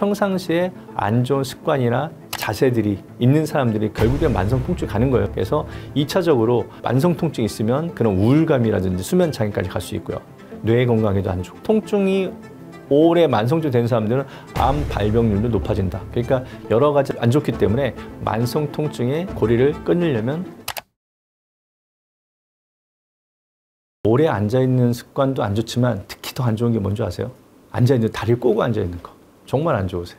평상시에 안 좋은 습관이나 자세들이 있는 사람들이 결국엔 만성 통증이 가는 거예요. 그래서 2차적으로 만성 통증이 있으면 그런 우울감이라든지 수면 장애까지 갈 수 있고요. 뇌 건강에도 안 좋고, 통증이 오래 만성적으로 된 사람들은 암 발병률도 높아진다. 그러니까 여러 가지 안 좋기 때문에 만성 통증의 고리를 끊으려면 오래 앉아있는 습관도 안 좋지만 특히 더 안 좋은 게 뭔지 아세요? 앉아있는 다리를 꼬고 앉아있는 거. 정말 안 좋으세요.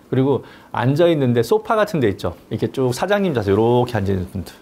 그리고 앉아있는데 소파 같은 데 있죠. 이렇게 쭉 사장님 자세 이렇게 앉아있는 분들.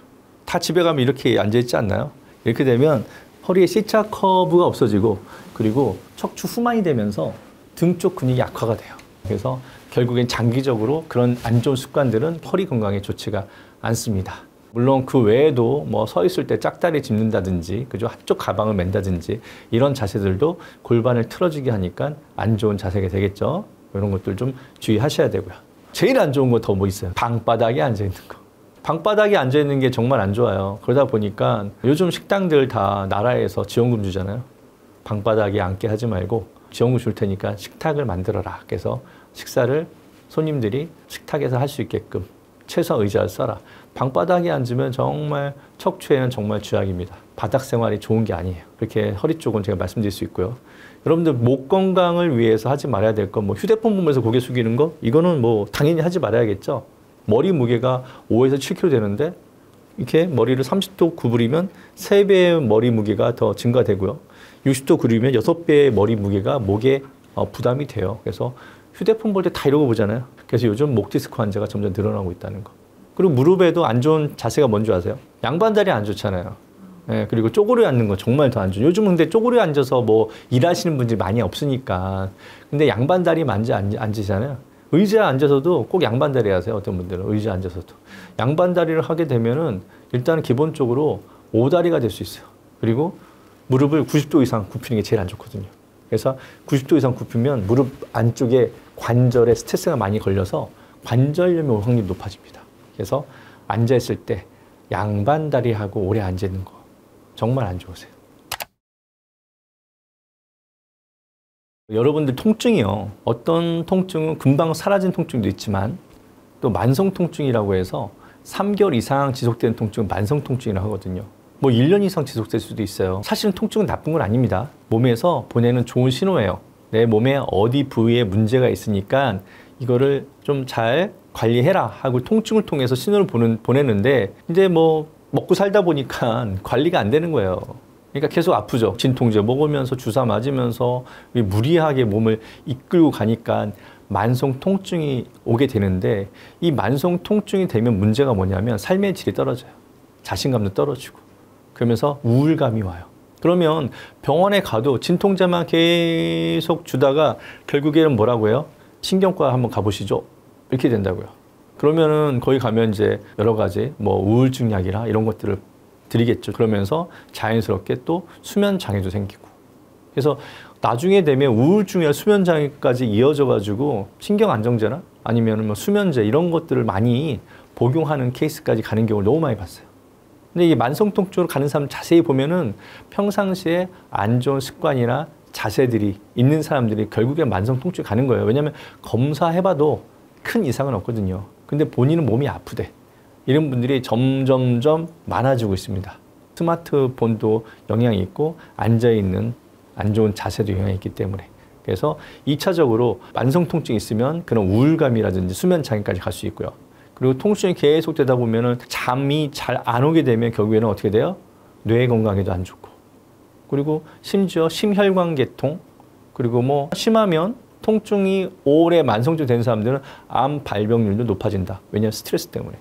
다 집에 가면 이렇게 앉아있지 않나요? 이렇게 되면 허리에 C자 커브가 없어지고, 그리고 척추 후만이 되면서 등 쪽 근육이 약화가 돼요. 그래서 결국엔 장기적으로 그런 안 좋은 습관들은 허리 건강에 좋지가 않습니다. 물론 그 외에도 뭐 서 있을 때 짝다리 짚는다든지, 그죠? 한쪽 가방을 맨다든지 이런 자세들도 골반을 틀어지게 하니까 안 좋은 자세가 되겠죠. 이런 것들 좀 주의하셔야 되고요. 제일 안 좋은 거 더 뭐 있어요? 방바닥에 앉아 있는 거. 방바닥에 앉아 있는 게 정말 안 좋아요. 그러다 보니까 요즘 식당들 다 나라에서 지원금 주잖아요. 방바닥에 앉게 하지 말고 지원금 줄 테니까 식탁을 만들어라. 그래서 식사를 손님들이 식탁에서 할 수 있게끔 최소 의자를 써라. 방바닥에 앉으면 정말 척추에는 정말 쥐약입니다. 바닥 생활이 좋은 게 아니에요. 그렇게 허리 쪽은 제가 말씀드릴 수 있고요. 여러분들 목 건강을 위해서 하지 말아야 될 건 뭐 휴대폰 보면서 고개 숙이는 거? 이거는 뭐 당연히 하지 말아야겠죠. 머리 무게가 5에서 7kg 되는데 이렇게 머리를 30도 구부리면 3배의 머리 무게가 더 증가되고요. 60도 구부리면 6배의 머리 무게가 목에 부담이 돼요. 그래서 휴대폰 볼 때 다 이러고 보잖아요. 그래서 요즘 목 디스크 환자가 점점 늘어나고 있다는 거. 그리고 무릎에도 안 좋은 자세가 뭔지 아세요? 양반다리 안 좋잖아요. 예, 그리고 쪼그려 앉는 거 정말 더 안 좋아요. 요즘은 근데 쪼그려 앉아서 뭐 일하시는 분들이 많이 없으니까. 근데 양반다리 앉으시잖아요. 의자에 앉아서도 꼭 양반다리 하세요. 어떤 분들은 의자에 앉아서도. 양반다리를 하게 되면은 일단은 기본적으로 오다리가 될 수 있어요. 그리고 무릎을 90도 이상 굽히는 게 제일 안 좋거든요. 그래서 90도 이상 굽히면 무릎 안쪽에 관절에 스트레스가 많이 걸려서 관절염이 올 확률이 높아집니다. 그래서 앉아있을 때 양반다리하고 오래 앉아있는 거 정말 안 좋으세요. 여러분들 통증이요. 어떤 통증은 금방 사라진 통증도 있지만 또 만성 통증이라고 해서 3개월 이상 지속되는 통증은 만성 통증이라고 하거든요. 뭐 1년 이상 지속될 수도 있어요. 사실은 통증은 나쁜 건 아닙니다. 몸에서 보내는 좋은 신호예요. 내 몸에 어디 부위에 문제가 있으니까 이거를 좀 잘 관리해라 하고 통증을 통해서 신호를 보내는데 이제 뭐 먹고 살다 보니까 관리가 안 되는 거예요. 그러니까 계속 아프죠. 진통제 먹으면서 주사 맞으면서 무리하게 몸을 이끌고 가니까 만성 통증이 오게 되는데, 이 만성 통증이 되면 문제가 뭐냐면 삶의 질이 떨어져요. 자신감도 떨어지고 그러면서 우울감이 와요. 그러면 병원에 가도 진통제만 계속 주다가 결국에는 뭐라고 해요? 신경과 한번 가보시죠. 이렇게 된다고요. 그러면은 거기 가면 이제 여러 가지 뭐 우울증 약이라 이런 것들을 드리겠죠. 그러면서 자연스럽게 또 수면 장애도 생기고. 그래서 나중에 되면 우울증이나 수면 장애까지 이어져 가지고 신경 안정제나 아니면 뭐 수면제 이런 것들을 많이 복용하는 케이스까지 가는 경우를 너무 많이 봤어요. 근데 이 만성 통증으로 가는 사람 자세히 보면은 평상시에 안 좋은 습관이나 자세들이 있는 사람들이 결국엔 만성 통증이 가는 거예요. 왜냐하면 검사해봐도 큰 이상은 없거든요. 근데 본인은 몸이 아프대. 이런 분들이 점점점 많아지고 있습니다. 스마트폰도 영향이 있고 앉아있는 안 좋은 자세도 영향이 있기 때문에. 그래서 2차적으로 만성 통증이 있으면 그런 우울감이라든지 수면 장애까지 갈 수 있고요. 그리고 통증이 계속 되다 보면은 잠이 잘 안 오게 되면 결국에는 어떻게 돼요? 뇌 건강에도 안 좋고. 그리고 심지어 심혈관 계통, 그리고 뭐 심하면 통증이 오래 만성적으로 된 사람들은 암 발병률도 높아진다. 왜냐하면 스트레스 때문에.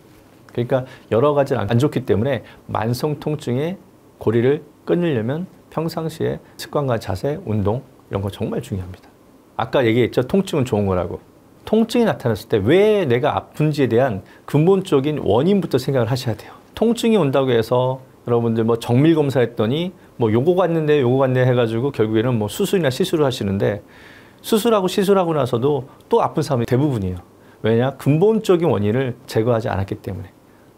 그러니까 여러 가지 안 좋기 때문에 만성 통증의 고리를 끊으려면 평상시에 습관과 자세, 운동 이런 거 정말 중요합니다. 아까 얘기했죠. 통증은 좋은 거라고. 통증이 나타났을 때 왜 내가 아픈지에 대한 근본적인 원인부터 생각을 하셔야 돼요. 통증이 온다고 해서 여러분들 뭐 정밀 검사했더니 뭐 요거 같는데 해가지고 결국에는 뭐 수술이나 시술을 하시는데, 수술하고 시술하고 나서도 또 아픈 사람이 대부분이에요. 왜냐? 근본적인 원인을 제거하지 않았기 때문에.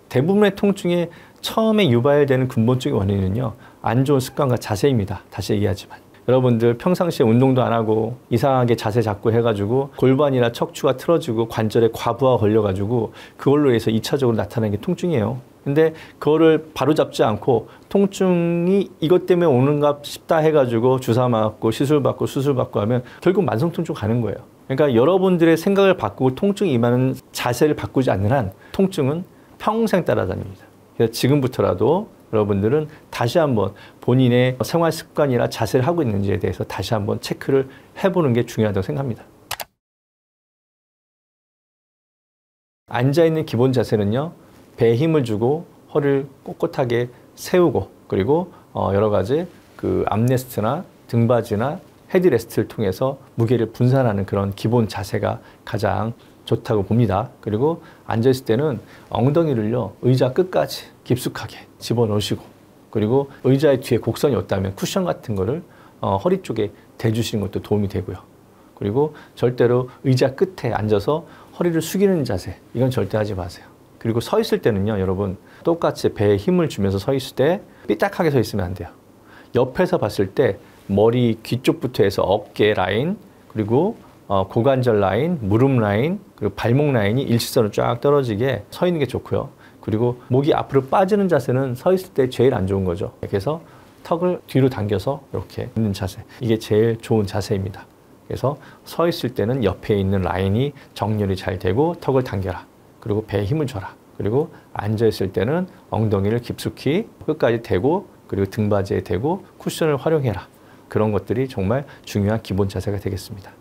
대부분의 통증에 처음에 유발되는 근본적인 원인은요, 안 좋은 습관과 자세입니다. 다시 얘기하지만. 여러분들 평상시에 운동도 안 하고 이상하게 자세 잡고 해가지고 골반이나 척추가 틀어지고 관절에 과부하가 걸려가지고 그걸로 해서 2차적으로 나타나는 게 통증이에요. 근데 그거를 바로잡지 않고 통증이 이것 때문에 오는가 싶다 해가지고 주사 맞고 시술 받고 수술 받고 하면 결국 만성 통증 가는 거예요. 그러니까 여러분들의 생각을 바꾸고 통증이 임하는 자세를 바꾸지 않는 한 통증은 평생 따라다닙니다. 그래서 지금부터라도 여러분들은 다시 한번 본인의 생활 습관이나 자세를 하고 있는지에 대해서 다시 한번 체크를 해보는 게 중요하다고 생각합니다. 앉아있는 기본 자세는요, 배에 힘을 주고 허리를 꼿꼿하게 세우고 그리고 여러 가지 그 암레스트나 등받이나 헤드레스트를 통해서 무게를 분산하는 그런 기본 자세가 가장 좋다고 봅니다. 그리고 앉아있을 때는 엉덩이를요, 의자 끝까지 깊숙하게 집어넣으시고 그리고 의자의 뒤에 곡선이 없다면 쿠션 같은 거를 허리 쪽에 대주시는 것도 도움이 되고요. 그리고 절대로 의자 끝에 앉아서 허리를 숙이는 자세, 이건 절대 하지 마세요. 그리고 서 있을 때는요, 여러분 똑같이 배에 힘을 주면서 서 있을 때 삐딱하게 서 있으면 안 돼요. 옆에서 봤을 때 머리 귀 쪽부터 해서 어깨 라인, 그리고 고관절 라인, 무릎 라인, 그리고 발목 라인이 일직선으로 쫙 떨어지게 서 있는 게 좋고요. 그리고 목이 앞으로 빠지는 자세는 서 있을 때 제일 안 좋은 거죠. 그래서 턱을 뒤로 당겨서 이렇게 있는 자세, 이게 제일 좋은 자세입니다. 그래서 서 있을 때는 옆에 있는 라인이 정렬이 잘 되고 턱을 당겨라. 그리고 배에 힘을 줘라. 그리고 앉아있을 때는 엉덩이를 깊숙이 끝까지 대고 그리고 등받이에 대고 쿠션을 활용해라. 그런 것들이 정말 중요한 기본 자세가 되겠습니다.